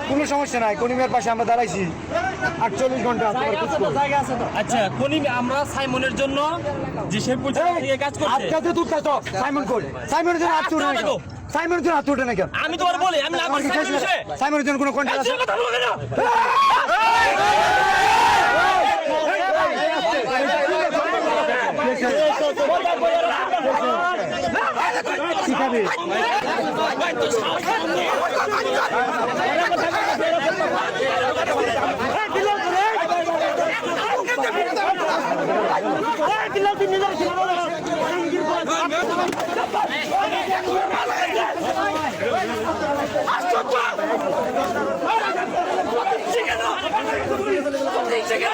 কোনো সমস্যা নাই, কনিমের পাশে আমরা দাঁড়াইছি 48 ঘন্টা। আচ্ছা কনিম আমরা সাইমনের জন্য যে শেরপুর থেকে কাজ করছে আজকে তুই তো সাইমন কই? সাইমনের জন্য হাত উঠে না কেন? সাইমনের জন্য হাত উঠে না কেন? আমি তোমার বলি আমি না করছি সাইমনের বিষয়ে সাইমনের জন্য কোনো কন্ট্যাক্ট আছে? কথা বলবে না শিখাবে Chicken!